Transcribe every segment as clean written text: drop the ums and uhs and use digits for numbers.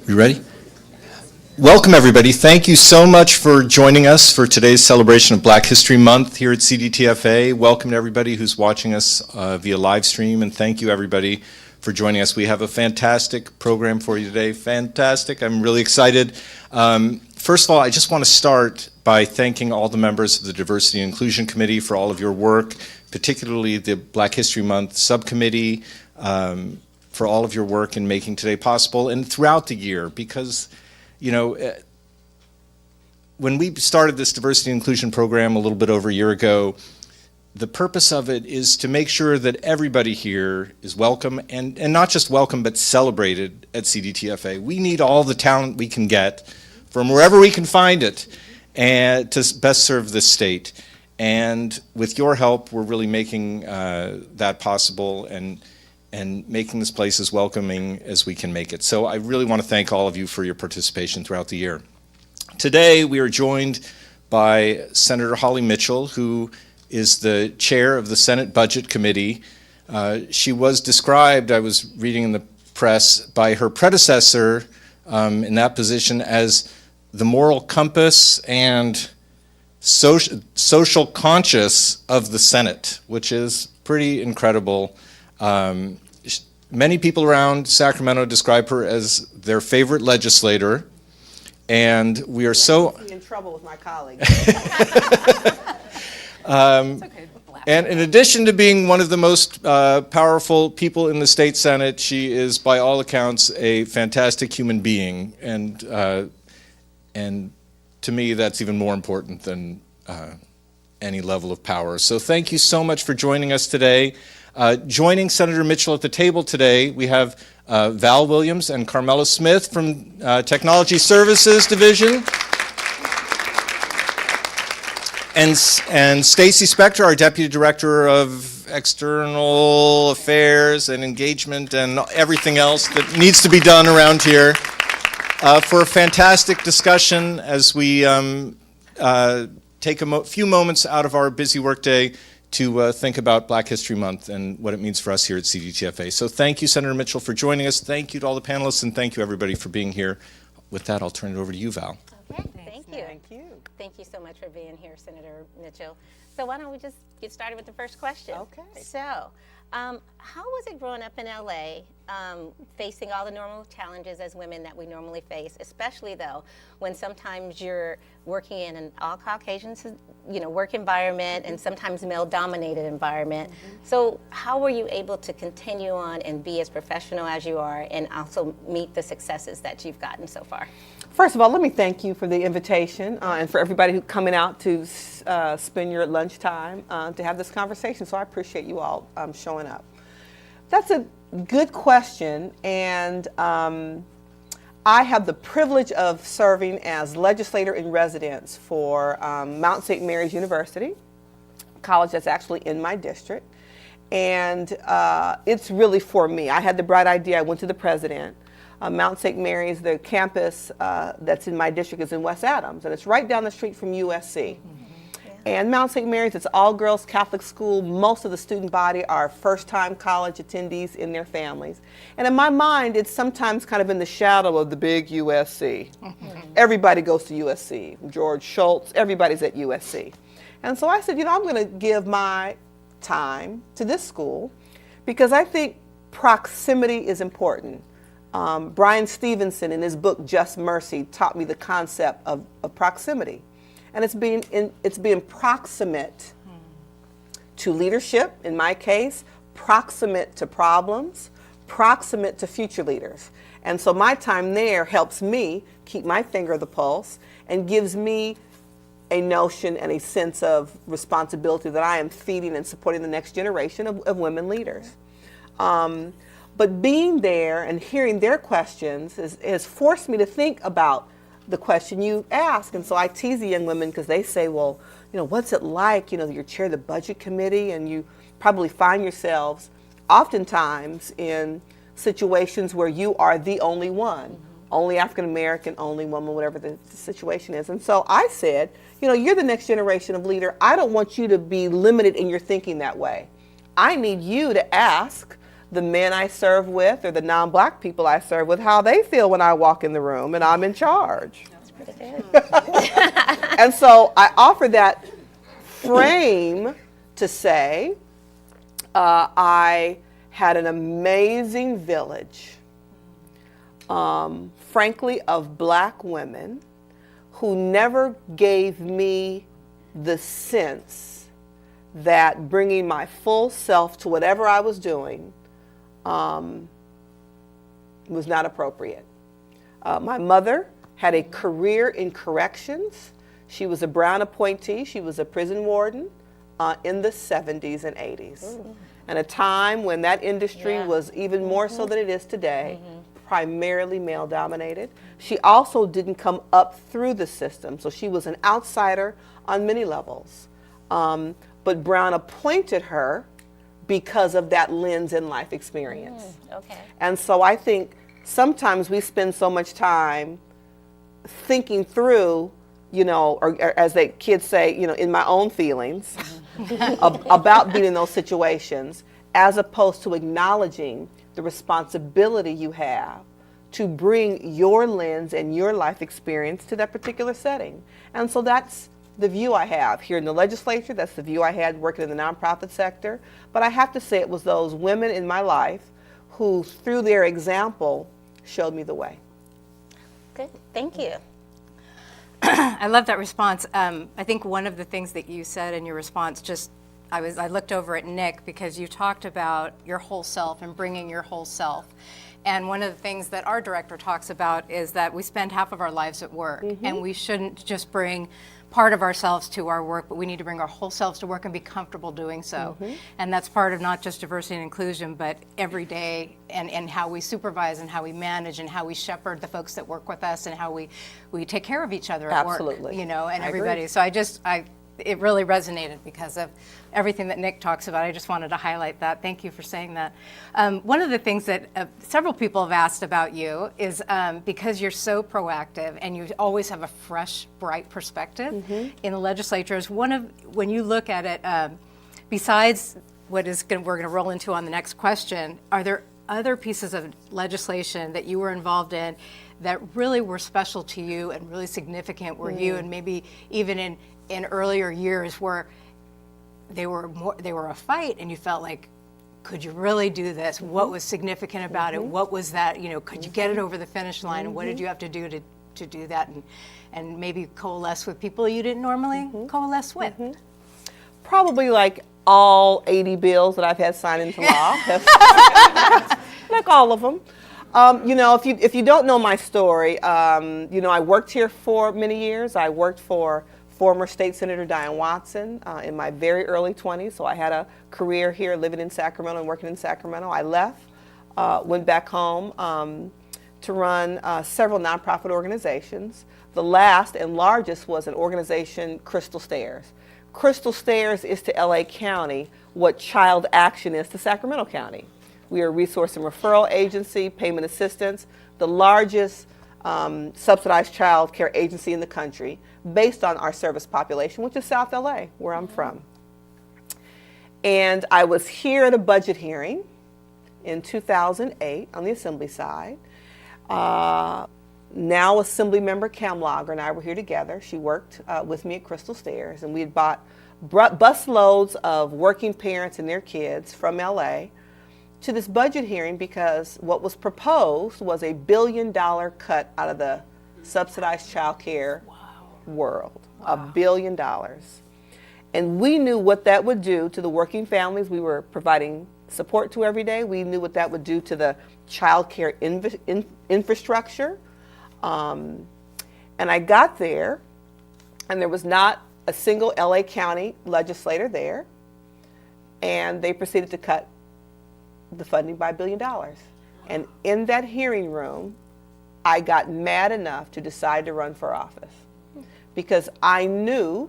You ready? Welcome, everybody. Thank you so much for joining us for today's celebration of Black History Month here at CDTFA. Welcome to everybody who's watching us via live stream, and thank you, everybody, for joining us. We have a fantastic program for you today. Fantastic. I'm really excited. First of all, I just want to start by thanking all the members of the Diversity and Inclusion Committee for all of your work, particularly the Black History Month Subcommittee, for all of your work in making today possible, and throughout the year, because you know, when we started this diversity and inclusion program a little bit over a year ago, the purpose of it is to make sure that everybody here is welcome, and not just welcome, but celebrated at CDTFA. We need all the talent we can get from wherever we can find it and to best serve this state. And with your help, we're really making that possible and making this place as welcoming as we can make it. So I really want to thank all of you for your participation throughout the year. Today we are joined by Senator Holly Mitchell, who is the chair of the Senate Budget Committee. She was described, I was reading in the press, by her predecessor in that position as the moral compass and social conscience of the Senate, which is pretty incredible. Many people around Sacramento describe her as their favorite legislator, and we are so in trouble with my colleagues. And in addition to being one of the most powerful people in the state Senate, she is, by all accounts, a fantastic human being, and to me, that's even more important than any level of power. So thank you so much for joining us today. Joining Senator Mitchell at the table today, we have Val Williams and Carmela Smith from Technology Services Division, and Stacy Spector, our Deputy Director of External Affairs and Engagement and everything else that needs to be done around here, for a fantastic discussion as we take a few moments out of our busy workday to think about Black History Month and what it means for us here at CDTFA. So thank you, Senator Mitchell, for joining us. Thank you to all the panelists, and thank you, everybody, for being here. With that, I'll turn it over to you, Val. Okay, thank you. Thank you. Thank you so much for being here, Senator Mitchell. So why don't we just get started with the first question? Okay. So, how was it growing up in LA, facing all the normal challenges as women that we normally face, especially though when sometimes you're working in an all Caucasian, work environment and sometimes male-dominated environment. Mm-hmm. So how were you able to continue on and be as professional as you are and also meet the successes that you've gotten so far? First of all, let me thank you for the invitation and for everybody who's coming out to spend your lunchtime to have this conversation. So I appreciate you all showing up. That's a good question, and I have the privilege of serving as legislator in residence for Mount St. Mary's University, college that's actually in my district, and it's really for me. I had the bright idea. I went to the president. Mount St. Mary's, the campus that's in my district is in West Adams, and it's right down the street from USC. Mm-hmm. And Mount St. Mary's, it's all-girls Catholic school. Most of the student body are first-time college attendees in their families. And in my mind, it's sometimes kind of in the shadow of the big USC. Mm-hmm. Everybody goes to USC. George Shultz, everybody's at USC. And so I said, I'm going to give my time to this school because I think proximity is important. Brian Stevenson, in his book, Just Mercy, taught me the concept of proximity. And it's being proximate to leadership, in my case, proximate to problems, proximate to future leaders. And so my time there helps me keep my finger on the pulse and gives me a notion and a sense of responsibility that I am feeding and supporting the next generation of women leaders. But being there and hearing their questions has forced me to think about the question you ask. And so I tease the young women because they say, well, what's it like? You're chair of the budget committee and you probably find yourselves oftentimes in situations where you are the only one, only African American, only woman, whatever the situation is. And so I said, you're the next generation of leader. I don't want you to be limited in your thinking that way. I need you to ask the men I serve with or the non-black people I serve with, how they feel when I walk in the room and I'm in charge. That's pretty good. And so I offer that frame to say I had an amazing village, frankly, of black women who never gave me the sense that bringing my full self to whatever I was doing was not appropriate. My mother had a career in corrections. She was a Brown appointee. She was a prison warden in the 70s and 80s. Ooh. And a time when that industry was even more so than it is today, primarily male dominated. She also didn't come up through the system, so she was an outsider on many levels. But Brown appointed her because of that lens and life experience. Okay. And so I think sometimes we spend so much time thinking through, you know, or as the kids say, you know, in my own feelings about being in those situations, as opposed to acknowledging the responsibility you have to bring your lens and your life experience to that particular setting. And so that's the view I have here in the legislature. That's the view I had working in the nonprofit sector. But I have to say it was those women in my life who, through their example, showed me the way. Good. Thank you. I love that response. I think one of the things that you said in your response, I looked over at Nick because you talked about your whole self and bringing your whole self. And one of the things that our director talks about is that we spend half of our lives at work, and we shouldn't just bring part of ourselves to our work, but we need to bring our whole selves to work and be comfortable doing so. And that's part of not just diversity and inclusion, but every day and how we supervise and how we manage and how we shepherd the folks that work with us and how we take care of each other at Absolutely. work, you know, and I everybody. agree. So it really resonated because of everything that Nick talks about. I just wanted to highlight that. Thank you for saying that. One of the things that several people have asked about you is because you're so proactive and you always have a fresh, bright perspective in the legislature, is when you look at it, besides we're going to roll into on the next question, are there other pieces of legislation that you were involved in that really were special to you and really significant were you, and maybe even in earlier years where they were a fight and you felt like, could you really do this? What was significant about it? What was that, you know, could you get it over the finish line? And what did you have to do to do that and maybe coalesce with people you didn't normally coalesce with? Probably like all 80 bills that I've had signed into law. Like all of them. You know, if you don't know my story, you know, I worked here for many years. I worked for former State Senator Diane Watson in my very early 20s. So I had a career here living in Sacramento and working in Sacramento. I left, went back home to run several nonprofit organizations. The last and largest was an organization, Crystal Stairs. Crystal Stairs is to LA County what Child Action is to Sacramento County. We are a resource and referral agency, payment assistance, the largest subsidized child care agency in the country based on our service population, which is South LA, where I'm from. And I was here at a budget hearing in 2008 on the Assembly side. Now Assembly member Cam Lager and I were here together. She worked with me at Crystal Stairs, and we had brought bus loads of working parents and their kids from LA to this budget hearing because what was proposed was $1 billion cut out of the subsidized child care world. $1 billion. And we knew what that would do to the working families we were providing support to every day. We knew what that would do to the child care infrastructure. And I got there, and there was not a single LA County legislator there, and they proceeded to cut the funding by $1 billion. And in that hearing room, I got mad enough to decide to run for office because I knew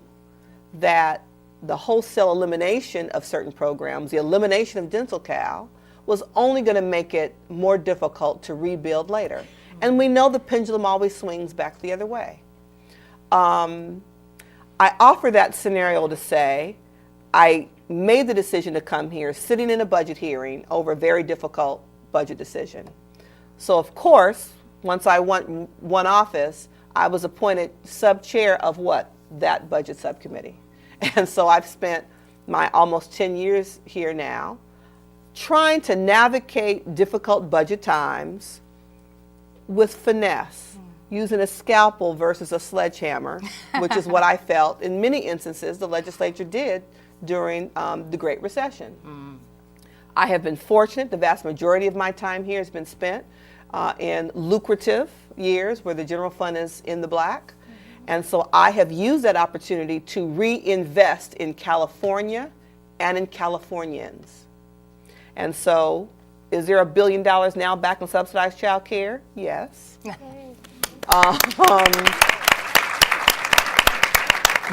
that the wholesale elimination of certain programs, the elimination of Dental was only going to make it more difficult to rebuild later. And we know the pendulum always swings back the other way. I offer that scenario to say, I made the decision to come here sitting in a budget hearing over a very difficult budget decision. So of course, once I won office, I was appointed sub-chair of what? That budget subcommittee. And so I've spent my almost 10 years here now trying to navigate difficult budget times with finesse, using a scalpel versus a sledgehammer, which is what I felt in many instances the legislature did during the Great Recession. I have been fortunate. The vast majority of my time here has been spent in lucrative years where the general fund is in the black. And so I have used that opportunity to reinvest in California and in Californians. And so, is there $1 billion now back in subsidized child care? Yes.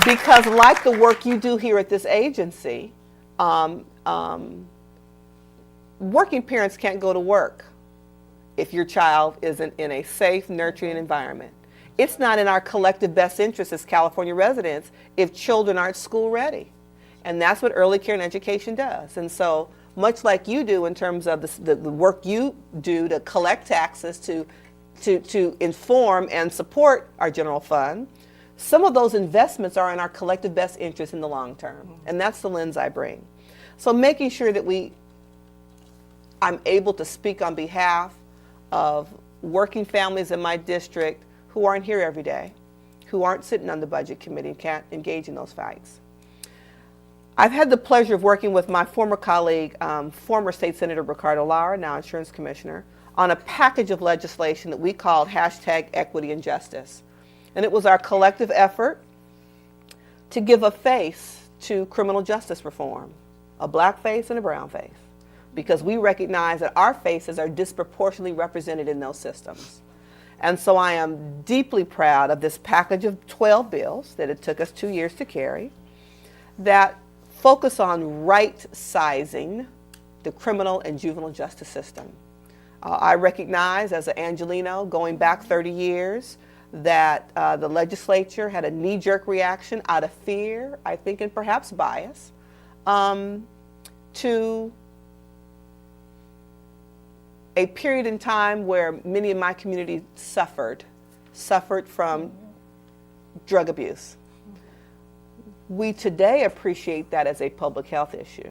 Because like the work you do here at this agency, working parents can't go to work if your child isn't in a safe, nurturing environment. It's not in our collective best interest as California residents if children aren't school ready. And that's what early care and education does. And so, much like you do in terms of the work you do to collect taxes, to inform and support our general fund, some of those investments are in our collective best interest in the long term. And that's the lens I bring. So making sure that I'm able to speak on behalf of working families in my district who aren't here every day, who aren't sitting on the budget committee and can't engage in those fights. I've had the pleasure of working with my former colleague, former State Senator Ricardo Lara, now Insurance Commissioner, on a package of legislation that we called #Equity and Justice. And it was our collective effort to give a face to criminal justice reform, a black face and a brown face, because we recognize that our faces are disproportionately represented in those systems. And so I am deeply proud of this package of 12 bills that it took us 2 years to carry that focus on right-sizing the criminal and juvenile justice system. I recognize as an Angelino, going back 30 years, that the legislature had a knee-jerk reaction out of fear, I think, and perhaps bias, to a period in time where many in my community suffered from drug abuse. We today appreciate that as a public health issue.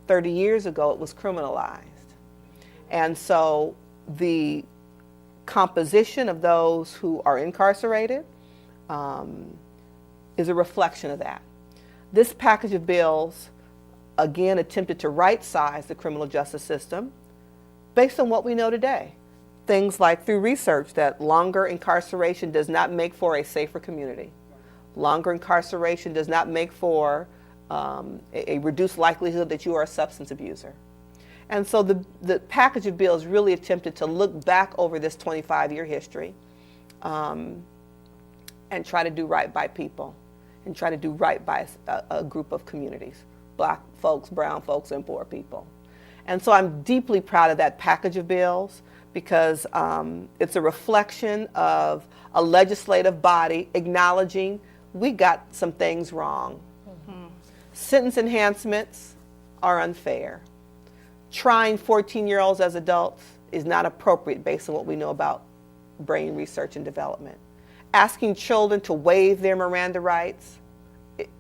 30 years ago, it was criminalized. And so the composition of those who are incarcerated is a reflection of that. This package of bills, again, attempted to right-size the criminal justice system based on what we know today. Things like through research that longer incarceration does not make for a safer community. Longer incarceration does not make for a reduced likelihood that you are a substance abuser. And so the package of bills really attempted to look back over this 25-year history and try to do right by people and try to do right by a group of communities, black folks, brown folks, and poor people. And so I'm deeply proud of that package of bills because it's a reflection of a legislative body acknowledging we got some things wrong. Mm-hmm. Sentence enhancements are unfair. Trying 14-year-olds as adults is not appropriate based on what we know about brain research and development. Asking children to waive their Miranda rights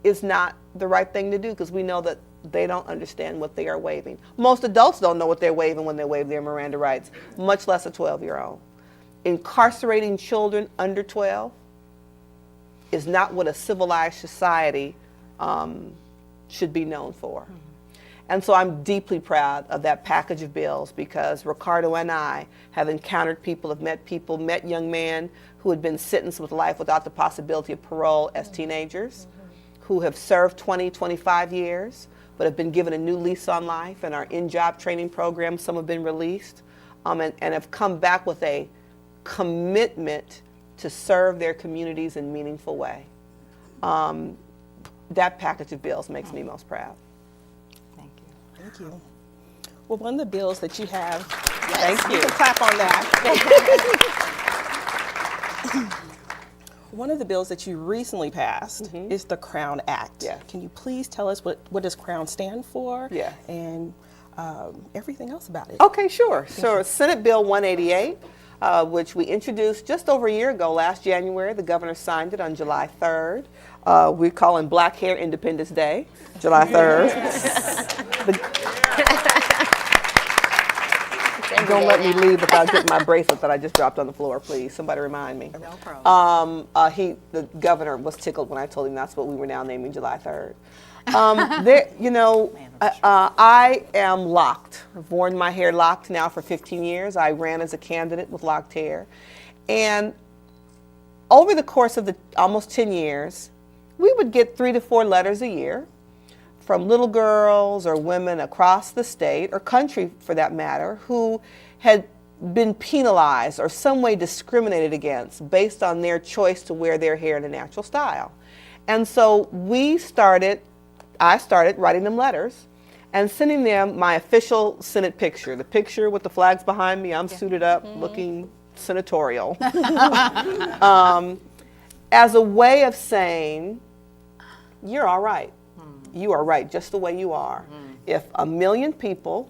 is not the right thing to do because we know that they don't understand what they are waiving. Most adults don't know what they're waiving when they waive their Miranda rights, much less a 12-year-old. Incarcerating children under 12 is not what a civilized society should be known for. Mm-hmm. And so I'm deeply proud of that package of bills because Ricardo and I have encountered people, met young men who had been sentenced with life without the possibility of parole as teenagers, who have served 20, 25 years, but have been given a new lease on life and are in job training programs. Some have been released and have come back with a commitment to serve their communities in a meaningful way. That package of bills makes me most proud. Thank you. Well, one of the bills that you have, thank you. You can clap on that. One of the bills that you recently passed is the Crown Act. Yeah. Can you please tell us what does Crown stand for? Yeah. And everything else about it. Okay, sure. So Senate Bill 188, which we introduced just over a year ago, last January. The governor signed it on July 3rd. We're calling Black Hair Independence Day, July 3rd. Don't let me leave without getting my bracelet that I just dropped on the floor, please. Somebody remind me. No problem. The governor was tickled when I told him that's what we were now naming July 3rd. I am locked. I've worn my hair locked now for 15 years. I ran as a candidate with locked hair. And over the course of the almost 10 years, we would get 3 to 4 letters a year from little girls or women across the state, or country for that matter, who had been penalized or some way discriminated against based on their choice to wear their hair in a natural style. And so I started writing them letters and sending them my official Senate picture, the picture with the flags behind me. I'm suited up, looking senatorial, as a way of saying, you're all right. You are right just the way you are. If 1 million people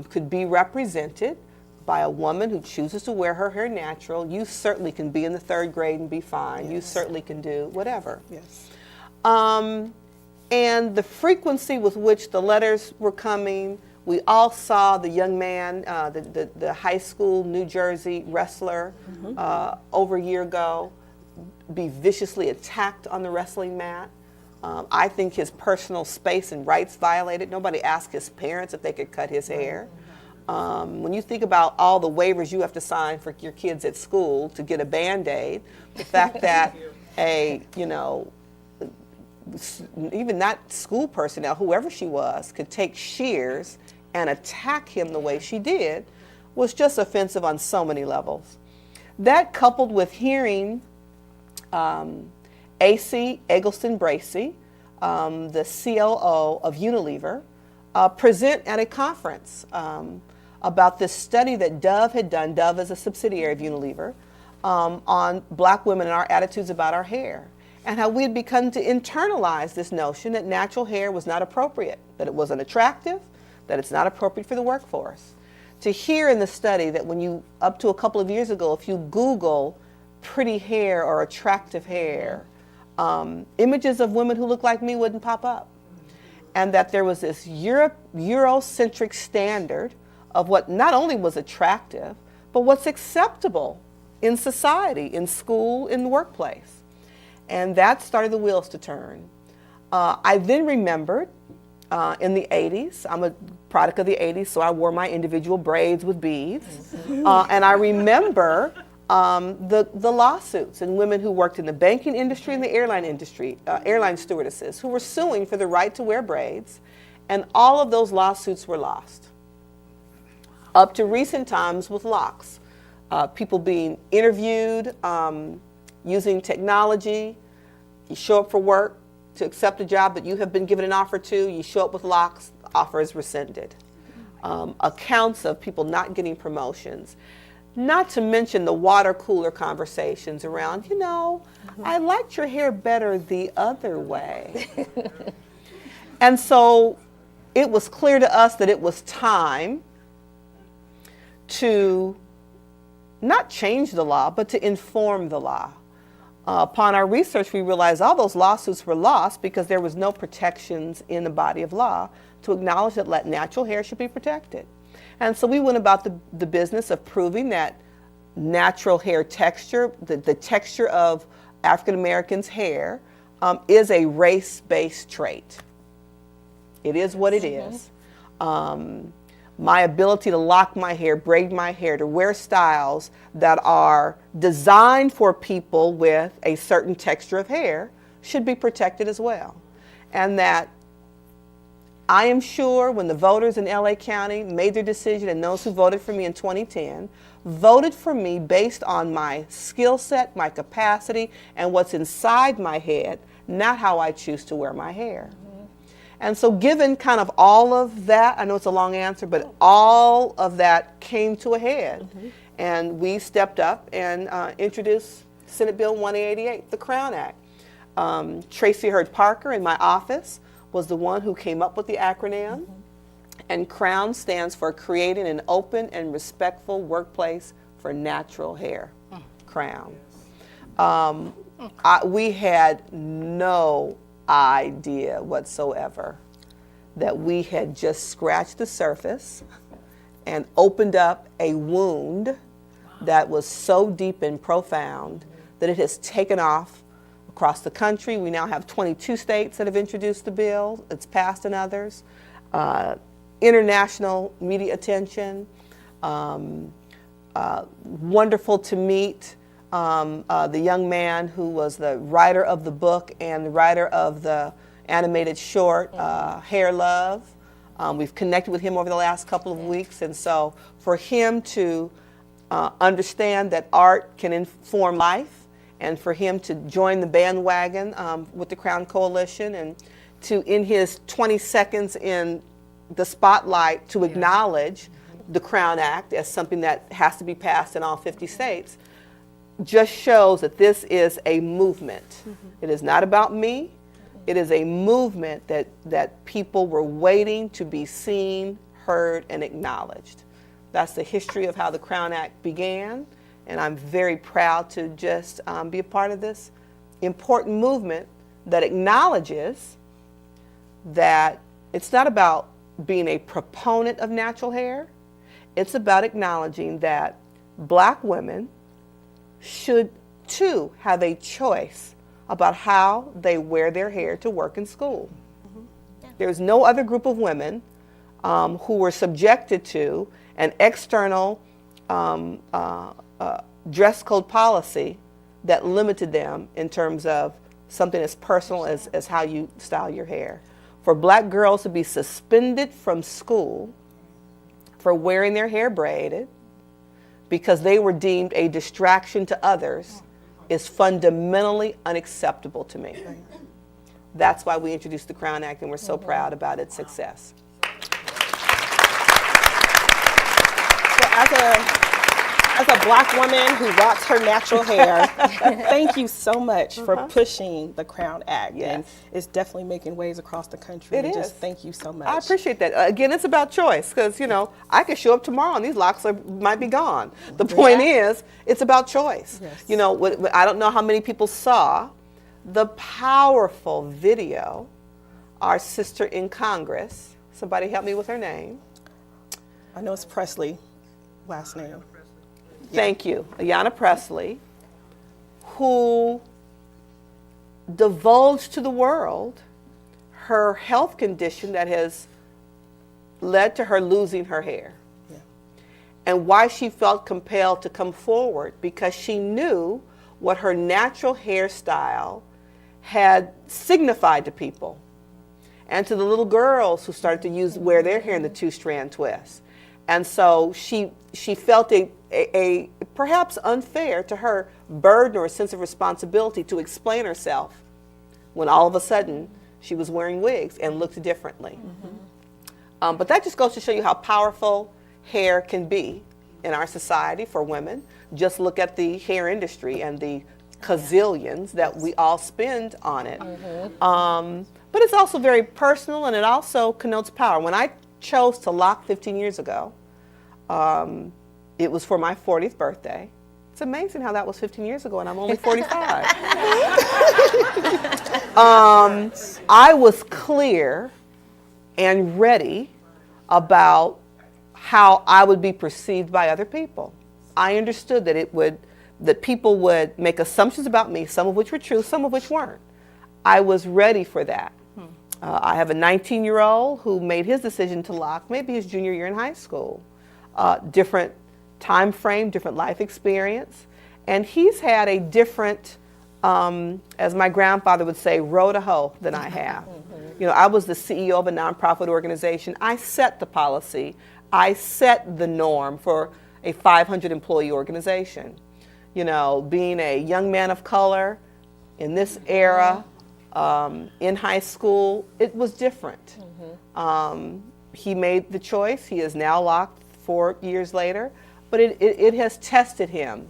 could be represented by a woman who chooses to wear her hair natural, you certainly can be in the 3rd grade and be fine. Yes. You certainly can do whatever. Yes. And the frequency with which the letters were coming, we all saw the young man, the high school New Jersey wrestler over a year ago be viciously attacked on the wrestling mat. I think his personal space and rights violated. Nobody asked his parents if they could cut his hair. When you think about all the waivers you have to sign for your kids at school to get a Band-Aid, the fact that even not school personnel, whoever she was, could take shears and attack him the way she did was just offensive on so many levels. That, coupled with hearing A.C. Eggleston-Bracey, the COO of Unilever, present at a conference about this study that Dove had done. Dove is a subsidiary of Unilever, on black women and our attitudes about our hair, and how we had begun to internalize this notion that natural hair was not appropriate, that it wasn't attractive, that it's not appropriate for the workforce. To hear in the study that when you, up to a couple of years ago, if you Google pretty hair or attractive hair, images of women who look like me wouldn't pop up. And that there was this Eurocentric standard of what not only was attractive, but what's acceptable in society, in school, in the workplace. And that started the wheels to turn. I then remembered in the 80s, I'm a product of the 80s, so I wore my individual braids with beads. And I remember the lawsuits and women who worked in the banking industry and the airline industry, airline stewardesses, who were suing for the right to wear braids. And all of those lawsuits were lost. Up to recent times with locks. People being interviewed using technology. You show up for work to accept a job that you have been given an offer to. You show up with locks, the offer is rescinded. Accounts of people not getting promotions. Not to mention the water cooler conversations around, I liked your hair better the other way. And so it was clear to us that it was time to not change the law, but to inform the law. Upon our research, we realized all those lawsuits were lost because there was no protections in the body of law to acknowledge that natural hair should be protected. And so we went about the business of proving that natural hair texture, the texture of African Americans' hair, is a race-based trait. It is what it is. My ability to lock my hair, braid my hair, to wear styles that are designed for people with a certain texture of hair should be protected as well. And that I am sure when the voters in LA County made their decision, and those who voted for me in 2010, voted for me based on my skill set, my capacity, and what's inside my head, not how I choose to wear my hair. And so given kind of all of that, I know it's a long answer, but all of that came to a head. And we stepped up and introduced Senate Bill 188, the Crown Act. Tracy Heard Parker in my office was the one who came up with the acronym. And CROWN stands for Creating an Open and Respectful Workplace for Natural Hair. CROWN. We had no idea whatsoever that we had just scratched the surface and opened up a wound that was so deep and profound that it has taken off across the country. We now have 22 states that have introduced the bill. It's passed in others. International media attention. Wonderful to meet the young man who was the writer of the book and the writer of the animated short, Hair Love. We've connected with him over the last couple of weeks, and so for him to understand that art can inform life, and for him to join the bandwagon with the Crown Coalition, and to, in his 20 seconds in the spotlight, to acknowledge the Crown Act as something that has to be passed in all 50 states, just shows that this is a movement. It is not about me. It is a movement that people were waiting to be seen, heard, and acknowledged. That's the history of how the Crown Act began, and I'm very proud to just be a part of this important movement that acknowledges that it's not about being a proponent of natural hair. It's about acknowledging that Black women should too have a choice about how they wear their hair to work and school. There's no other group of women who were subjected to an external dress code policy that limited them in terms of something as personal as how you style your hair. For Black girls to be suspended from school for wearing their hair braided because they were deemed a distraction to others is fundamentally unacceptable to me. That's why we introduced the Crown Act, and we're so proud about its success. So as a Black woman who rocks her natural hair, thank you so much for pushing the Crown Act. Yes. And it's definitely making waves across the country. It and is. Just thank you so much. I appreciate that. Again, it's about choice, because, you know, I could show up tomorrow and these locks might be gone. The point is, it's about choice. Yes. You know, I don't know how many people saw the powerful video our sister in Congress, somebody help me with her name. I know it's Presley, last name. Thank you. Ayanna Presley, who divulged to the world her health condition that has led to her losing her hair. Yeah. And why she felt compelled to come forward, because she knew what her natural hairstyle had signified to people and to the little girls who started to wear their hair in the two-strand twist. And so she felt a perhaps unfair to her burden or a sense of responsibility to explain herself when all of a sudden she was wearing wigs and looked differently. But that just goes to show you how powerful hair can be in our society for women. Just look at the hair industry and the gazillions that we all spend on it. But it's also very personal, and it also connotes power. When I chose to lock 15 years ago, it was for my 40th birthday. It's amazing how that was 15 years ago and I'm only 45. I was clear and ready about how I would be perceived by other people. I understood that that people would make assumptions about me, some of which were true, some of which weren't. I was ready for that. I have a 19-year-old who made his decision to lock maybe his junior year in high school. Different time frame, different life experience. And he's had a different, as my grandfather would say, road to hoe than I have. You know, I was the CEO of a nonprofit organization. I set the policy. I set the norm for a 500 employee organization. You know, being a young man of color in this era, in high school, it was different. He made the choice. He is now locked 4 years later, but it has tested him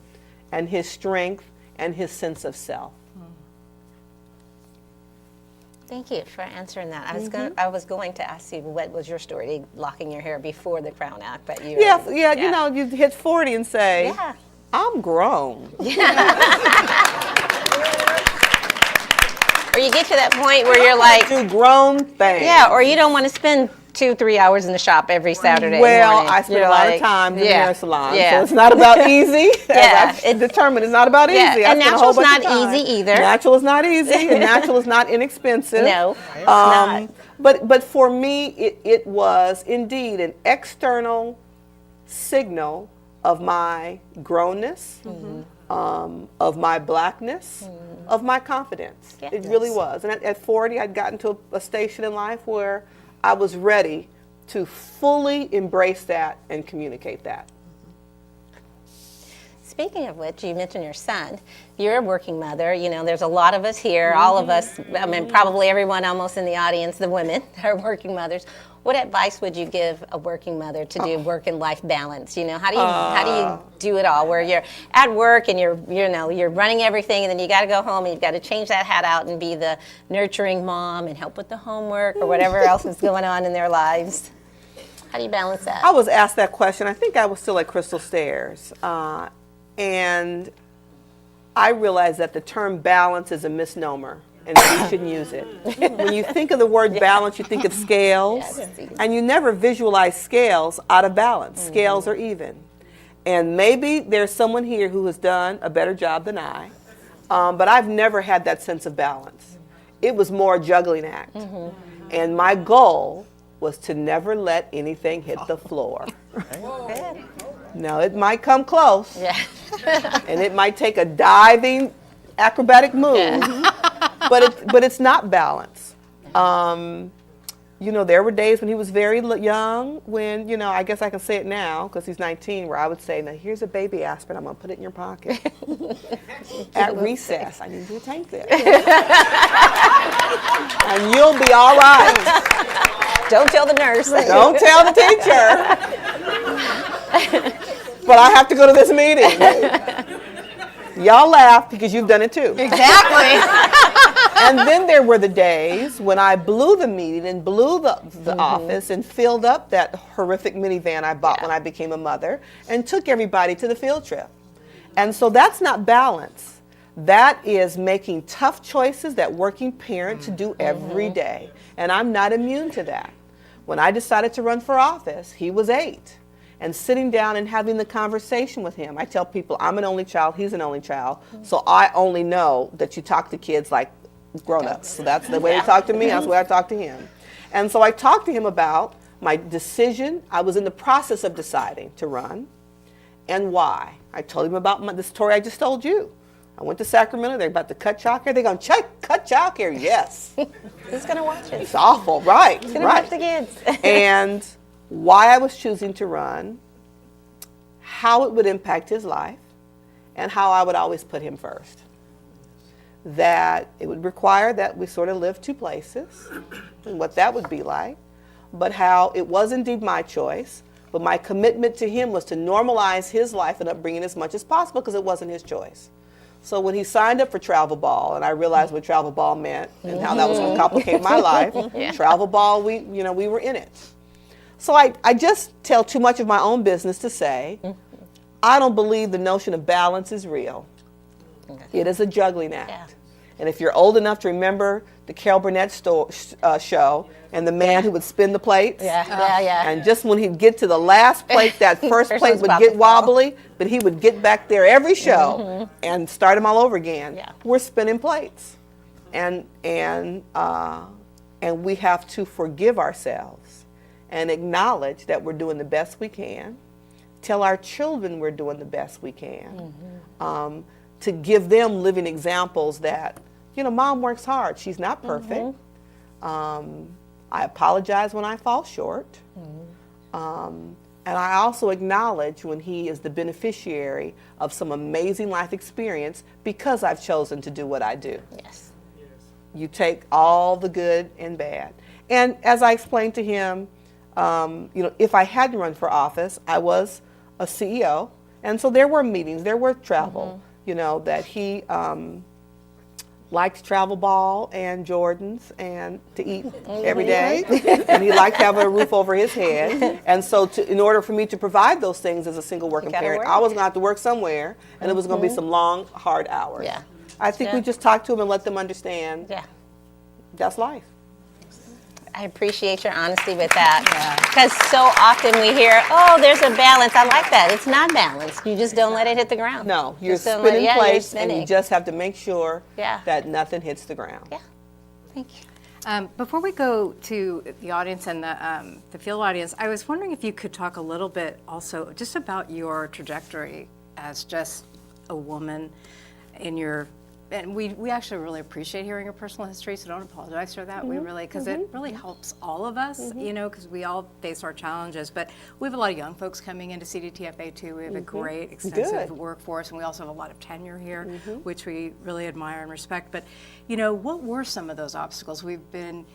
and his strength and his sense of self. Thank you for answering that. I was going to ask you what was your story locking your hair before the Crown Act, but you Yeah, you know, you hit 40 and say, Yeah. I'm grown. Or you get to that point where you're like, Do grown things. yeah, or you don't want to spend 2-3 hours in the shop every Saturday Well, morning. I spend You're a lot like, of time in the yeah, hair salon, yeah. so it's not about easy. Yeah, As I've determined, it's not about Yeah, easy. I and spend a whole natural's bunch of not time. easy either. Natural is not easy, and natural is not inexpensive. No, it's not. But for me, it was indeed an external signal of my grownness, of my blackness, of my confidence. Yeah. It really was. And at 40, I'd gotten to a station in life where I was ready to fully embrace that and communicate that. Speaking of which, you mentioned your son. You're a working mother. You know, there's a lot of us here, all of us, I mean, probably everyone almost in the audience, the women that are working mothers. What advice would you give a working mother to do work and life balance? You know, how do you do it all where you're at work and you're running everything, and then you got to go home and you've got to change that hat out and be the nurturing mom and help with the homework or whatever else is going on in their lives? How do you balance that? I was asked that question. I think I was still at Crystal Stairs. And I realized that the term balance is a misnomer and that we shouldn't use it. When you think of the word balance, you think of scales, Yes. and you never visualize scales out of balance. Scales are even. And maybe there's someone here who has done a better job than I, but I've never had that sense of balance. It was more a juggling act. And my goal was to never let anything hit the floor. Good. Now, it might come close, Yeah. and it might take a diving, acrobatic move, but it's not balance. You know, there were days when he was very young, when, you know, I guess I can say it now, because he's 19, where I would say, now, here's a baby aspirin, I'm going to put it in your pocket. At recess, I need you to take this. And you'll be all right. Don't tell the nurse. Don't tell the teacher. But I have to go to this meeting. Y'all laugh because you've done it too. Exactly. And then there were the days when I blew the meeting and blew the office and filled up that horrific minivan I bought when I became a mother and took everybody to the field trip. And so that's not balance. That is making tough choices that working parents do every day. And I'm not immune to that. When I decided to run for office, he was 8. And sitting down and having the conversation with him. I tell people I'm an only child, he's an only child, so I only know that you talk to kids like grown-ups. So that's the way they talk to me, that's the way I talk to him. And so I talked to him about my decision. I was in the process of deciding to run and why. I told him about the story I just told you. I went to Sacramento, they're about to cut childcare. They're going, cut childcare, yes. Who's going to watch it? It's awful, right, Who's going to right. watch the kids? And why I was choosing to run, how it would impact his life, and how I would always put him first. That it would require that we sort of live 2 places, and what that would be like, but how it was indeed my choice, but my commitment to him was to normalize his life and upbringing as much as possible because it wasn't his choice. So when he signed up for travel ball, and I realized what travel ball meant and how that was going to complicate my life, travel ball, we were in it. So I just tell too much of my own business to say, I don't believe the notion of balance is real. It is a juggling act. Yeah. And if you're old enough to remember the Carol Burnett show and the man who would spin the plates, Yeah. and just when he'd get to the last plate, that first First plate one's would about get to fall. wobbly, but he would get back there every show and start them all over again. Yeah. We're spinning plates. And we have to forgive ourselves and acknowledge that we're doing the best we can, tell our children we're doing the best we can, to give them living examples that, you know, mom works hard. She's not perfect. I apologize when I fall short. And I also acknowledge when he is the beneficiary of some amazing life experience because I've chosen to do what I do. Yes. You take all the good and bad. And as I explained to him, you know, if I had to run for office, I was a CEO, and so there were meetings, there were travel, that he liked travel ball and Jordans and to eat every day. And he liked having a roof over his head. And so in order for me to provide those things as a single working gotta parent, work. I was going to have to work somewhere, and it was going to be some long, hard hours. Yeah. I think we Yeah. just talk to them and let them understand Yeah. that's life. I appreciate your honesty with that. Because so often we hear, oh, there's a balance. I like that. It's not balanced. You just don't let it hit the ground. No, you're Just don't let- spinning yeah, you're plates, and you spinning. just have to make sure Yeah. that nothing hits the ground. Yeah. Thank you. Before we go to the audience and the field audience, I was wondering if you could talk a little bit also just about your trajectory as just a woman in your, and we actually really appreciate hearing your personal history, so don't apologize for that. We really, because it really helps all of us, because we all face our challenges. But we have a lot of young folks coming into CDTFA too. We have a great, extensive Good. workforce, and we also have a lot of tenure here, which we really admire and respect. But what were some of those obstacles? We've been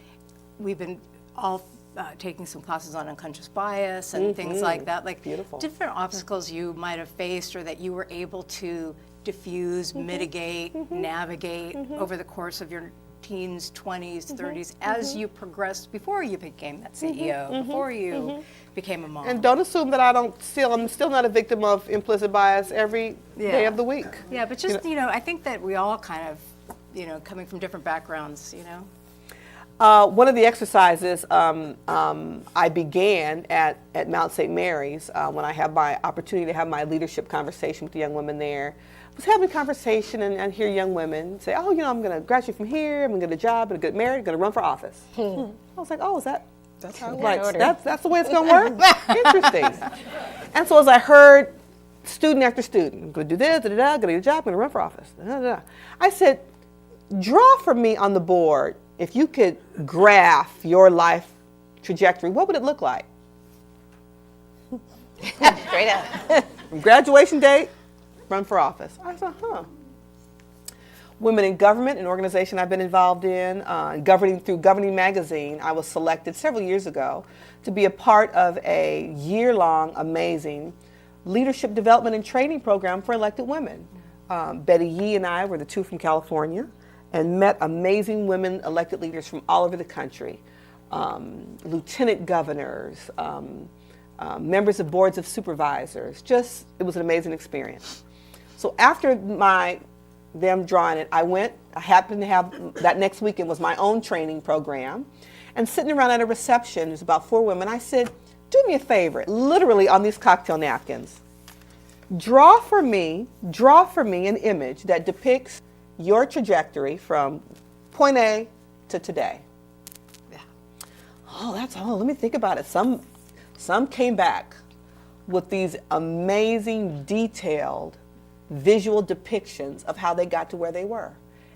all taking some classes on unconscious bias and things like that, like Beautiful. different obstacles you might have faced or that you were able to diffuse, mitigate, navigate over the course of your teens, 20s, 30s, as you progressed before you became that CEO, before you became a mom. And don't assume that I'm still not a victim of implicit bias every day of the week. Yeah, but just, I think that we all kind of, coming from different backgrounds, One of the exercises I began at Mount St. Mary's when I had my opportunity to have my leadership conversation with the young women there, was having a conversation and hear young women say, oh, I'm going to graduate from here, I'm going to get a job, I'm going to get married, I'm going to run for office. I was like, oh, that's how it works? That's the way it's going to work? Interesting. And so as I heard student after student, I'm going to do this, I'm going to get a job, I'm going to run for office. I said, draw for me on the board, if you could graph your life trajectory, what would it look like? Straight up. From graduation date, run for office. I said, Women in Government, an organization I've been involved in, through Governing Magazine, I was selected several years ago to be a part of a year-long, amazing leadership development and training program for elected women. Betty Yee and I were the two from California and met amazing women elected leaders from all over the country, lieutenant governors, members of boards of supervisors. It was an amazing experience. So after them drawing it, I happened to have, that next weekend was my own training program, and sitting around at a reception, there's about 4 women, I said, do me a favor, literally on these cocktail napkins, draw for me an image that depicts your trajectory from point A to today. Yeah. Let me think about it. Some came back with these amazing, detailed, visual depictions of how they got to where they were.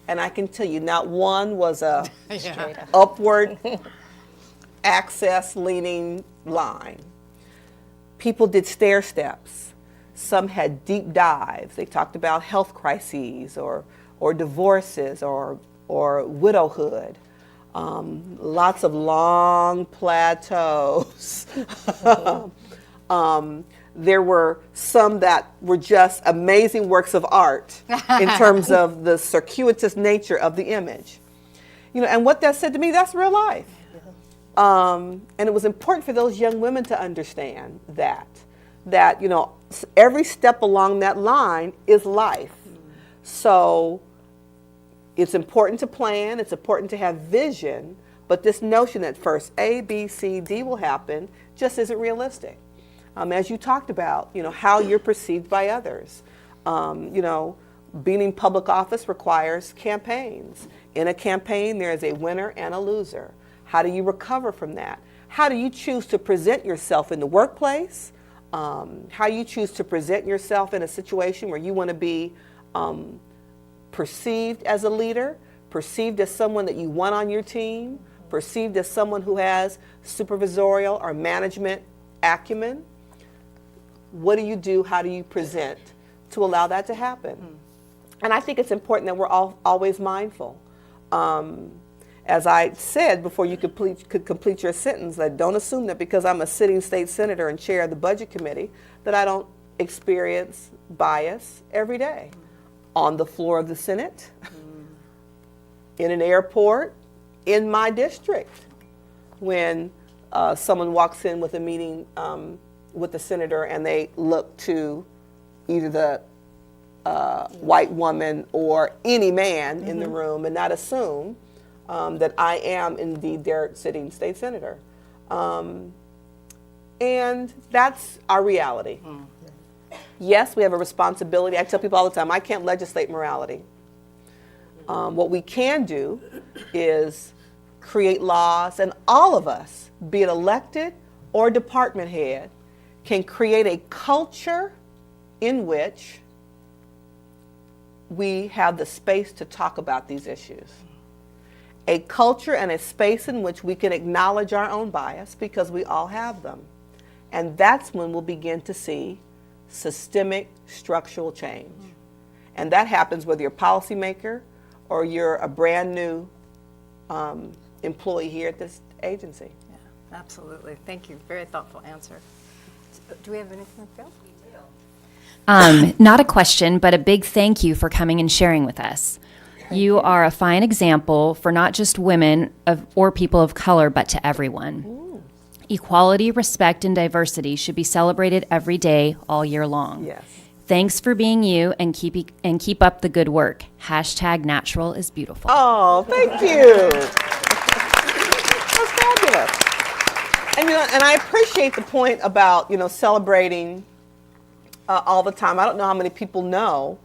And I can tell you, not one was a upward access leaning line. People did stair steps. Some had deep dives. They talked about health crises or divorces or widowhood. Lots of long plateaus. There were some that were just amazing works of art in terms of the circuitous nature of the image. And what that said to me, that's real life. And it was important for those young women to understand that every step along that line is life. So it's important to plan, it's important to have vision, but this notion that first A, B, C, D will happen just isn't realistic. As you talked about, how you're perceived by others. Being in public office requires campaigns. In a campaign, there is a winner and a loser. How do you recover from that? How do you choose to present yourself in the workplace? How you choose to present yourself in a situation where you want to be perceived as a leader, perceived as someone that you want on your team, perceived as someone who has supervisorial or management acumen. What do you do? How do you present to allow that to happen? And I think it's important that we're always mindful. As I said before you could complete your sentence, that don't assume that because I'm a sitting state senator and chair of the budget committee that I don't experience bias every day. on the floor of the Senate, in an airport, in my district, when someone walks in with a meeting with the senator and they look to either the white woman or any man in the room and not assume that I am indeed their sitting state senator. And that's our reality. Yes, we have a responsibility. I tell people all the time, I can't legislate morality. What we can do is create laws, and all of us, be it elected or department head, can create a culture in which we have the space to talk about these issues. A culture and a space in which we can acknowledge our own bias, because we all have them. And that's when we'll begin to see systemic structural change. And that happens whether you're a policymaker or you're a brand new employee here at this agency. Yeah, absolutely. Thank you. Very thoughtful answer. Do we have anything, Phil? Not a question, but a big thank you for coming and sharing with us. You are a fine example for not just women or people of color, but to everyone. Ooh. Equality, respect, and diversity should be celebrated every day, all year long. Yes. Thanks for being you, and keep up the good work. Hashtag natural is beautiful. Oh, thank you. That's fabulous. And, and I appreciate the point about, celebrating all the time. I don't know how many people know,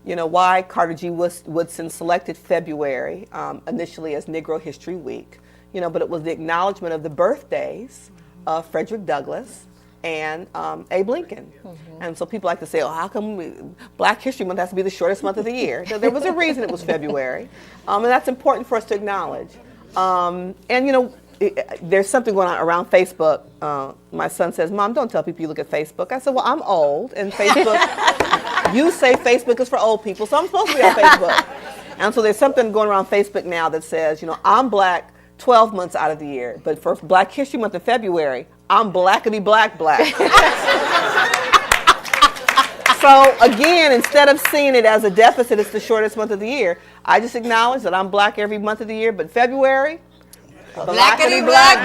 why Carter G. Woodson selected February initially as Negro History Week, but it was the acknowledgement of the birthdays of Frederick Douglass and Abe Lincoln. And so people like to say, oh, how come Black History Month has to be the shortest month of the year? There was a reason it was February, and that's important for us to acknowledge. There's something going on around Facebook. My son says, Mom, don't tell people you look at Facebook. I said, well, I'm old, and Facebook, you say Facebook is for old people, so I'm supposed to be on Facebook. And so there's something going around Facebook now that says, I'm Black 12 months out of the year, but for Black History Month in February, I'm blackity black. So again, instead of seeing it as a deficit, it's the shortest month of the year, I just acknowledge that I'm Black every month of the year, but February, Blackity black.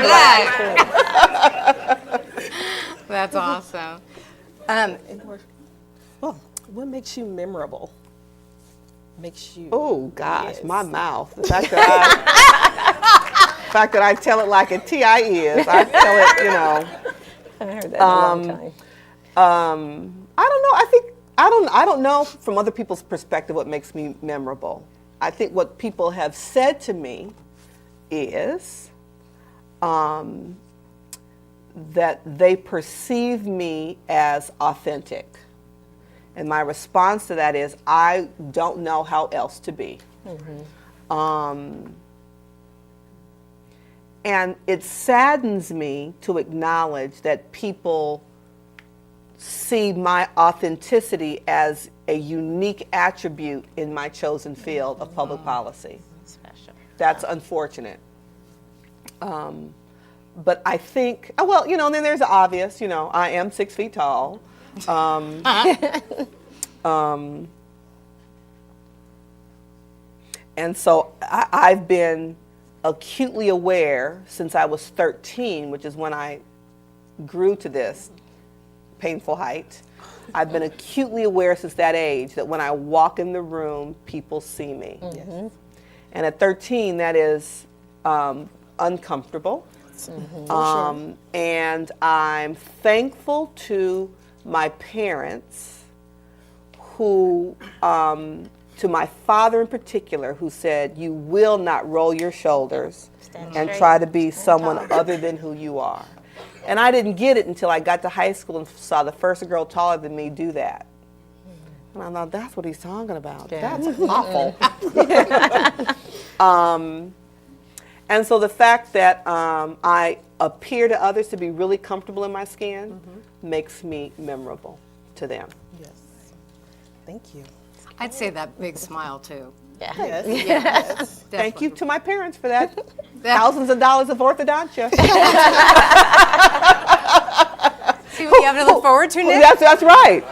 That's awesome. Well, what makes you memorable? Makes you. Oh gosh, Yes. my mouth. The fact that I tell it like a TI is. I tell it, I heard that in a long time. I don't know. I don't know from other people's perspective what makes me memorable. I think what people have said to me is that they perceive me as authentic. And my response to that is, I don't know how else to be. And it saddens me to acknowledge that people see my authenticity as a unique attribute in my chosen field of public policy. Special. That's unfortunate. But I think, well, and then there's the obvious, I am 6 feet tall. And so I've been acutely aware since I was 13, which is when I grew to this painful height. I've been acutely aware since that age that when I walk in the room, people see me. Yes. And at 13, that is uncomfortable. And I'm thankful to my parents who, to my father in particular, who said, you will not roll your shoulders and try to be someone other than who you are. And I didn't get it until I got to high school and saw the first girl taller than me do that. And I thought, that's what he's talking about. That's awful. And so the fact that I appear to others to be really comfortable in my skin makes me memorable to them. Yes. Thank you. I'd say that big smile too. Yeah. Yes. Yes. Thank you to my parents for that. Thousands of dollars of orthodontia. See what you have to look forward to, Nick? That's right.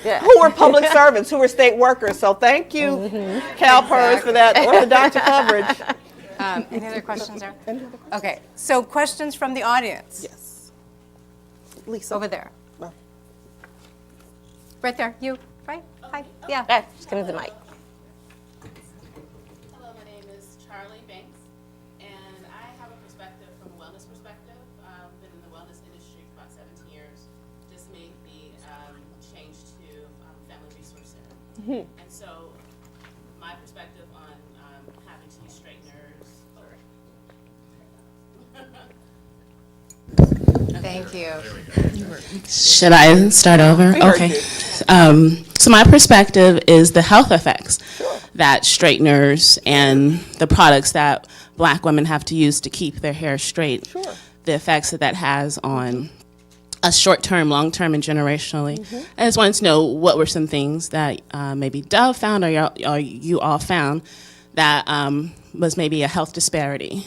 who were public servants, who were state workers. So thank you, CalPERS, for that orthodontic coverage. Any other questions there? Okay, so questions from the audience. Yes. Lisa. Over there. Well. Right there, you, right? Hi, yeah. Ah, just give me the mic. Hello, my name is Charlie Banks, and I have a perspective from a wellness perspective. I've been in the wellness industry for about 17 years. Just made the change to Family Resource Center. And so my perspective on having to use straighteners or Thank you. Should I start over? heard Okay. you. So my perspective is the health effects that straighteners and the products that Black women have to use to keep their hair straight, the effects that has on us short-term, long-term, and generationally. I just wanted to know what were some things that maybe Dove found or you all found that was maybe a health disparity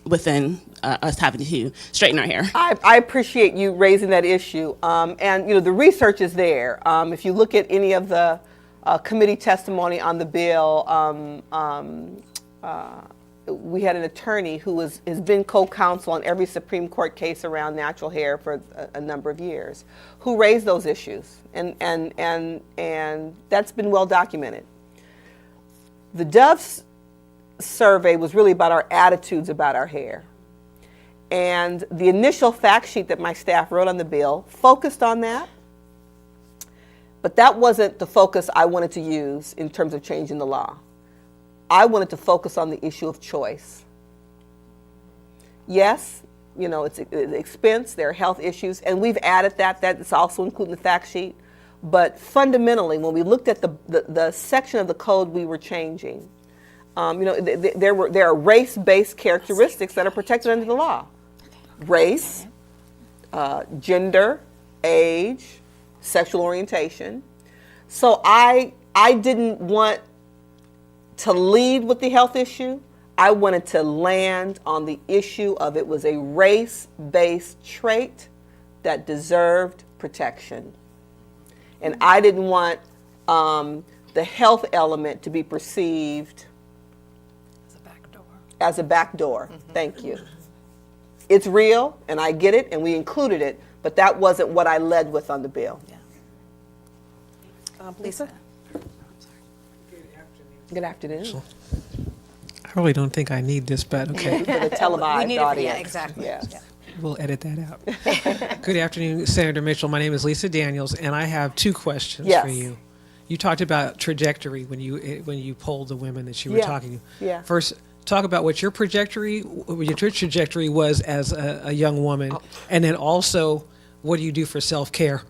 within us having to straighten our hair. I appreciate you raising that issue. And the research is there. If you look at any of the committee testimony on the bill, we had an attorney who has been co-counsel on every Supreme Court case around natural hair for a number of years, who raised those issues, and that's been well documented. The Dove survey was really about our attitudes about our hair. And the initial fact sheet that my staff wrote on the bill focused on that, but that wasn't the focus I wanted to use in terms of changing the law. I wanted to focus on the issue of choice. Yes, it's expense, there are health issues, and we've added that's also included in the fact sheet. But fundamentally, when we looked at the section of the code we were changing, there are race-based characteristics that are protected under the law. Race, gender, age, sexual orientation. So I didn't want to lead with the health issue. I wanted to land on the issue of it was a race-based trait that deserved protection. And I didn't want the health element to be perceived as a backdoor. Thank you. It's real, and I get it, and we included it, but that wasn't what I led with on the bill. Lisa. Good afternoon. I really don't think I need this, but okay. For the televised need it, audience. yeah, exactly. Yes. Yeah. We'll edit that out. Good afternoon, Senator Mitchell. My name is Lisa Daniels, and I have two questions Yes. for you. You talked about trajectory when you polled the women that you were Yeah. talking to. Yeah. First, talk about what your trajectory was as a young woman, and then also, what do you do for self-care?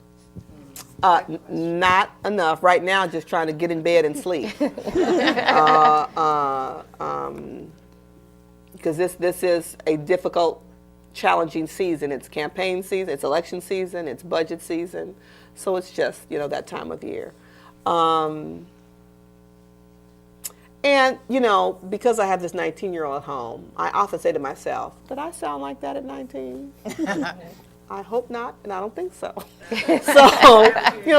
Not enough. Right now, just trying to get in bed and sleep. Because this is a difficult, challenging season. It's campaign season, it's election season, it's budget season. So it's just, that time of year. And, because I have this 19-year-old at home, I often say to myself, did I sound like that at 19? I hope not, and I don't think so. So,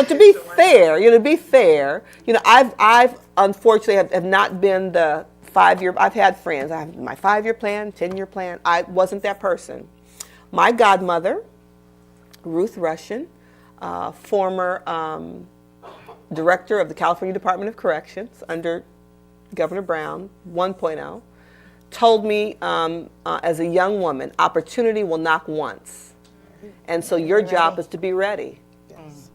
to be fair, I've unfortunately have not been the 5-year, I've had friends. I have my 5-year plan, 10-year plan. I wasn't that person. My godmother, Ruth Russian, former director of the California Department of Corrections under Governor Brown 1.0, told me as a young woman, opportunity will knock once. And so your job is to be ready. Yes.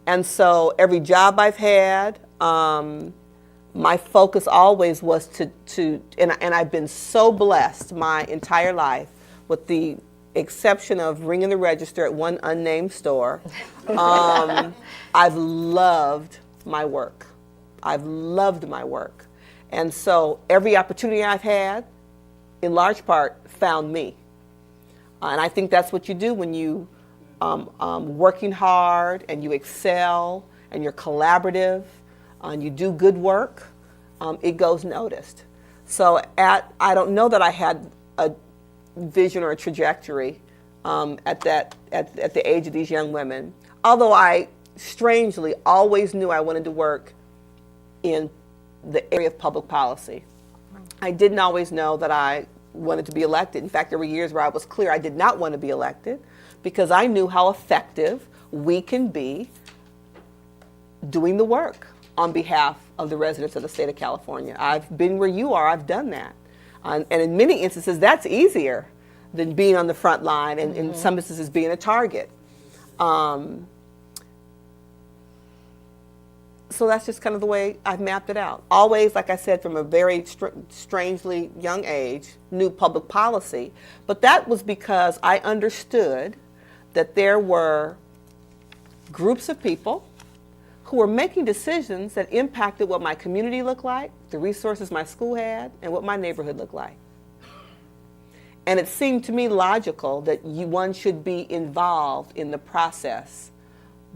And so every job I've had, my focus always was and I've been so blessed my entire life, with the exception of ringing the register at one unnamed store. I've loved my work. I've loved my work. And so every opportunity I've had, in large part, found me. And I think that's what you do when you working hard and you excel and you're collaborative and you do good work, it goes noticed. So I don't know that I had a vision or a trajectory at the age of these young women. Although I strangely always knew I wanted to work in the area of public policy. I didn't always know that I wanted to be elected. In fact, there were years where I was clear I did not want to be elected because I knew how effective we can be doing the work on behalf of the residents of the state of California. I've been where you are, I've done that. And in many instances, that's easier than being on the front line, and in some instances being a target. So that's just kind of the way I've mapped it out. Always, like I said, from a very strangely young age, knew public policy. But that was because I understood that there were groups of people who were making decisions that impacted what my community looked like, the resources my school had, and what my neighborhood looked like. And it seemed to me logical that one should be involved in the process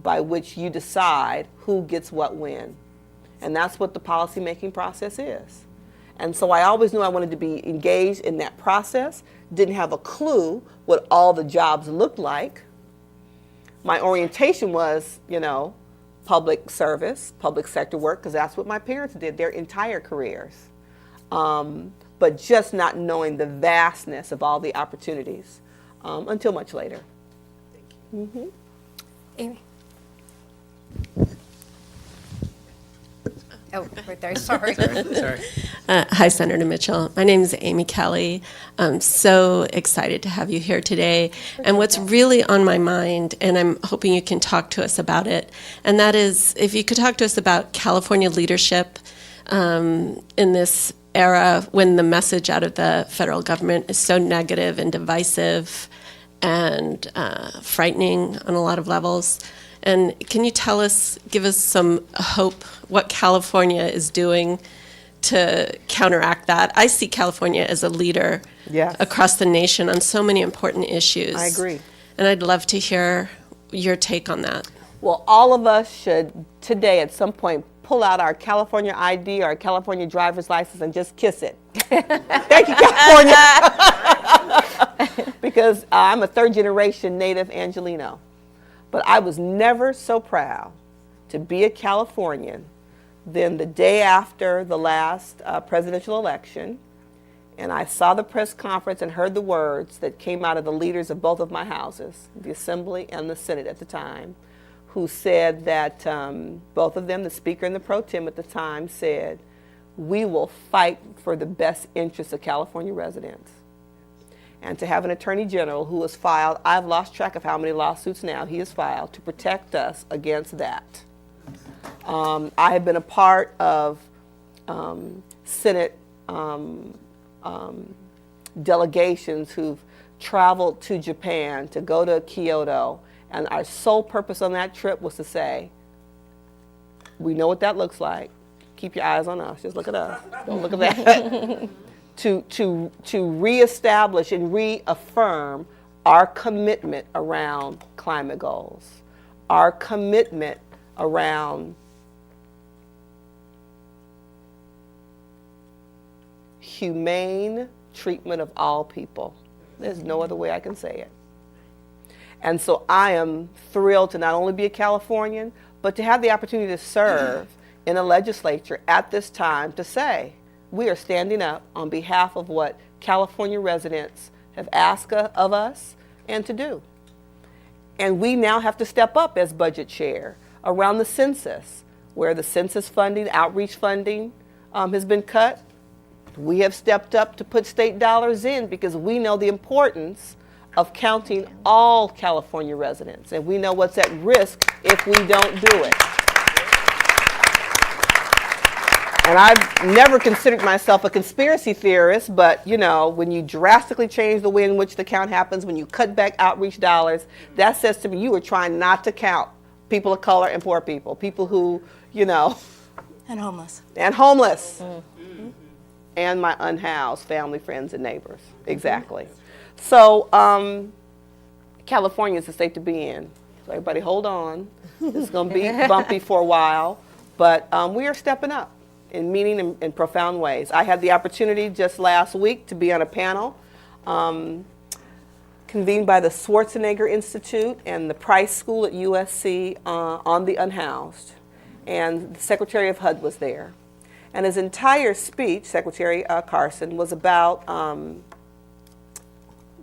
by which you decide who gets what when. And that's what the policymaking process is. And so I always knew I wanted to be engaged in that process, didn't have a clue what all the jobs looked like. My orientation was, public service, public sector work, because that's what my parents did their entire careers. But just not knowing the vastness of all the opportunities until much later. Amy. Oh, right there. Sorry. Sorry. Hi, Senator Mitchell. My name is Amy Kelly. I'm so excited to have you here today. And what's really on my mind, and I'm hoping you can talk to us about it, and that is if you could talk to us about California leadership in this era when the message out of the federal government is so negative and divisive and frightening on a lot of levels. And can you give us some hope what California is doing to counteract that? I see California as a leader across the nation on so many important issues. I agree. And I'd love to hear your take on that. Well, all of us should today at some point pull out our California ID or our California driver's license and just kiss it. Thank you, California. Because I'm a third generation native Angelino. But I was never so proud to be a Californian than the day after the last presidential election. And I saw the press conference and heard the words that came out of the leaders of both of my houses, the Assembly and the Senate at the time, who said that both of them, the Speaker and the Pro Tem at the time, said, "We will fight for the best interests of California residents." And to have an Attorney General who has filed, I've lost track of how many lawsuits now he has filed to protect us against that. I have been a part of Senate delegations who've traveled to Japan to go to Kyoto, and our sole purpose on that trip was to say, we know what that looks like. Keep your eyes on us. Just look at us. Don't look at that. to reestablish and reaffirm our commitment around climate goals, our commitment around humane treatment of all people. There's no other way I can say it. And so I am thrilled to not only be a Californian, but to have the opportunity to serve in a legislature at this time to say, we are standing up on behalf of what California residents have asked of us and to do. And we now have to step up as budget chair around the census, where the census funding, outreach funding has been cut. We have stepped up to put state dollars in because we know the importance of counting all California residents, and we know what's at risk if we don't do it. And I've never considered myself a conspiracy theorist, but when you drastically change the way in which the count happens, when you cut back outreach dollars, that says to me you are trying not to count people of color and poor people, people who, And homeless. And homeless. Mm-hmm. And my unhoused family, friends, and neighbors. Exactly. So California is the state to be in. So everybody hold on. It's going to be bumpy for a while, but we are stepping up in meaning and profound ways. I had the opportunity just last week to be on a panel convened by the Schwarzenegger Institute and the Price School at USC on the unhoused. And the Secretary of HUD was there. And his entire speech, Secretary Carson, was about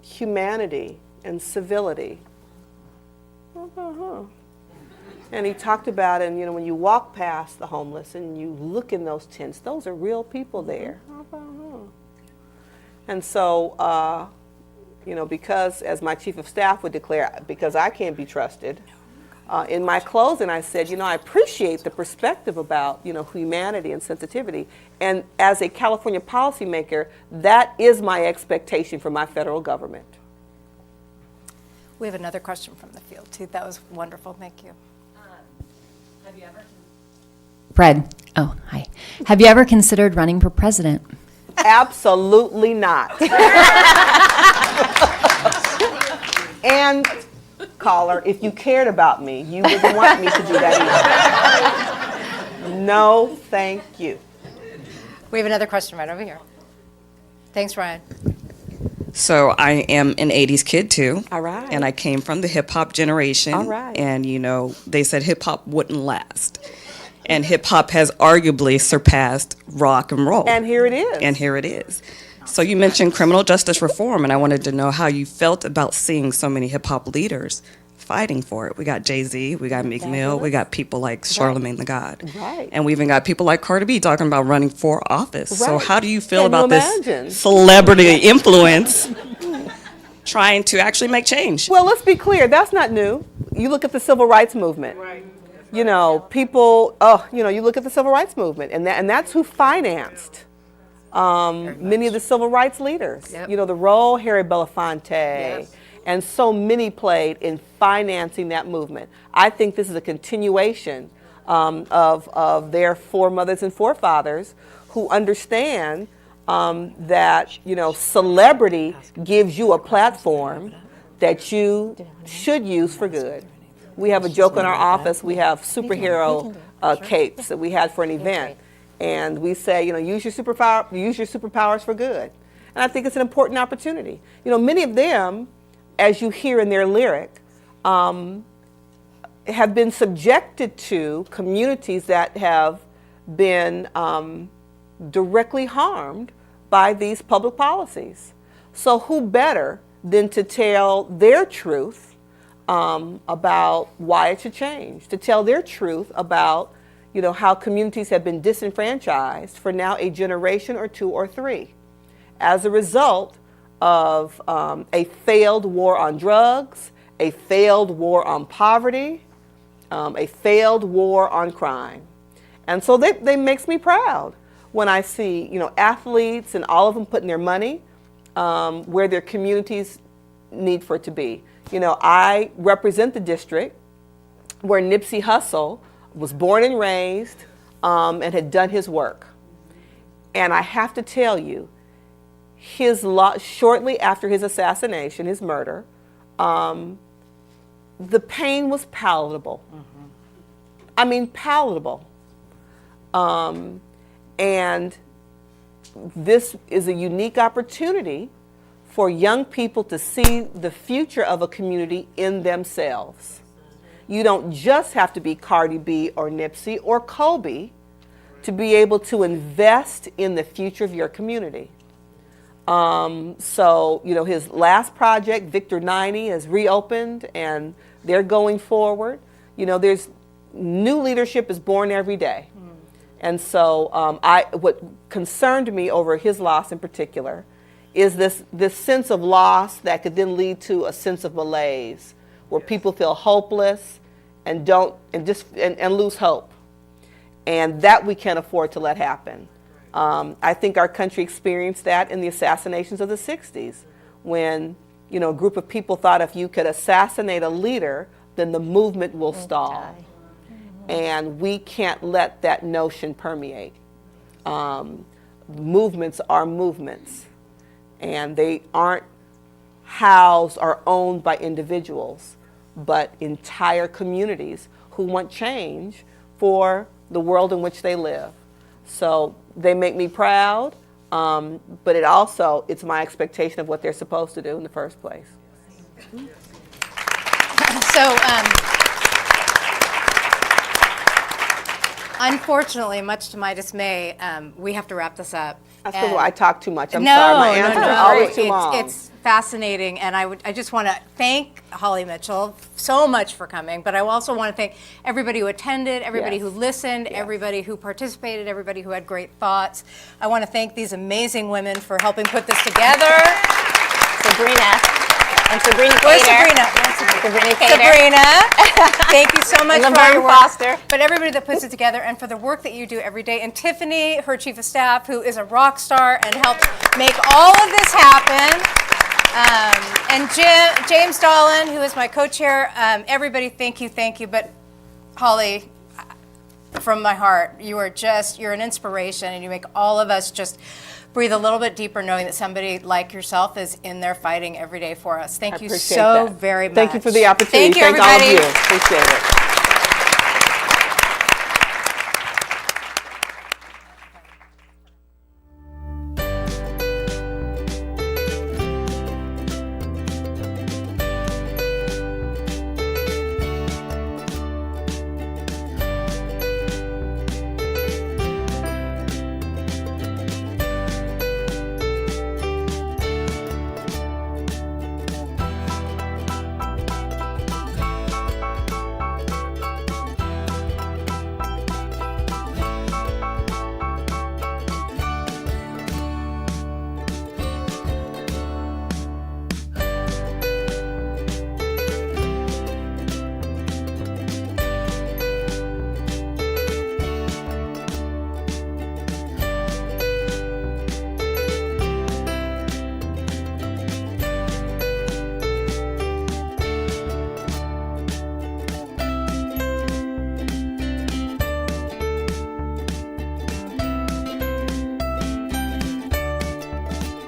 humanity and civility. And he talked about, and you know, when you walk past the homeless and you look in those tents, those are real people there. And so, you know, because, as my chief of staff would declare, because I can't be trusted, in my closing I said, you know, I appreciate the perspective about, you know, humanity and sensitivity. And as a California policymaker, that is my expectation for my federal government. We have another question from the field, too. That was wonderful. Thank you. Have you ever? Fred. Oh, hi. Have you ever considered running for president? Absolutely not. And, caller, if you cared about me, you wouldn't want me to do that either. No, thank you. We have another question right over here. Thanks, Ryan. So I am an 80s kid too. All right. And I came from the hip hop generation. All right. And you know, they said hip hop wouldn't last. And hip hop has arguably surpassed rock and roll. And here it is. And here it is. So you mentioned criminal justice reform, and I wanted to know how you felt about seeing so many hip hop leaders fighting for it. We got Jay-Z, we got Meek Mill, we got people like Charlemagne the God. Right. And we even got people like Cardi B talking about running for office. So Right. how do you feel Can you about imagine? this celebrity influence trying to actually make change? Well, let's be clear, that's not new. You look at the civil rights movement. Right. You know, people, you know, you look at the civil rights movement, and that's who financed many of the civil rights leaders. Yep. You know, the role Harry Belafonte Yes. and so many played in financing that movement. I think this is a continuation of their foremothers and forefathers who understand that, you know, celebrity gives you a platform that you should use for good. We have a joke in our office. We have superhero capes that we had for an event. And we say, you know, use your superpowers for good. And I think it's an important opportunity. You know, many of them, as you hear in their lyric, have been subjected to communities that have been directly harmed by these public policies. So who better than to tell their truth about why it should change, to tell their truth about, you know, how communities have been disenfranchised for now a generation or two or three as a result of a failed war on drugs, a failed war on poverty, a failed war on crime. And so they makes me proud when I see, you know, athletes and all of them putting their money where their communities need for it to be. You know, I represent the district where Nipsey Hussle was born and raised and had done his work. And I have to tell you, shortly after his assassination, his murder, the pain was palatable. Mm-hmm. I mean, palatable. And this is a unique opportunity for young people to see the future of a community in themselves. You don't just have to be Cardi B or Nipsey or Kobe to be able to invest in the future of your community. So, you know, his last project, Victor 90, has reopened and they're going forward. You know, there's new leadership is born every day. And so what concerned me over his loss in particular is this sense of loss that could then lead to a sense of malaise, where people feel hopeless and lose hope. And that we can't afford to let happen. I think our country experienced that in the assassinations of the 60s, when, you know, a group of people thought if you could assassinate a leader, then the movement will stall. And we can't let that notion permeate. Movements are movements, and they aren't housed or owned by individuals, but entire communities who want change for the world in which they live. So they make me proud, but it's my expectation of what they're supposed to do in the first place. So, unfortunately, much to my dismay, we have to wrap this up. That's because I talk too much. I'm No, sorry. My no, answers no, are always it's, too long. it's fascinating, and I just want to thank Holly Mitchell so much for coming, but I also want to thank everybody who attended, everybody Yes. who listened, everybody who participated, everybody who had great thoughts. I want to thank these amazing women for helping put this together. Sabrina. And Sabrina Where's Cater. Sabrina? Sabrina Cater. Sabrina, thank you so much And for all your Laverne work. Foster. But everybody that puts it together, and for the work that you do every day. And Tiffany, her chief of staff, who is a rock star and helps make all of this happen. And James Dolan, who is my co-chair. Everybody, thank you. But Holly, from my heart, you're an inspiration, and you make all of us just breathe a little bit deeper knowing that somebody like yourself is in there fighting every day for us. Thank you appreciate so that. very much. Thank you for the opportunity. Thank you, Thank all of everybody. you. Appreciate it.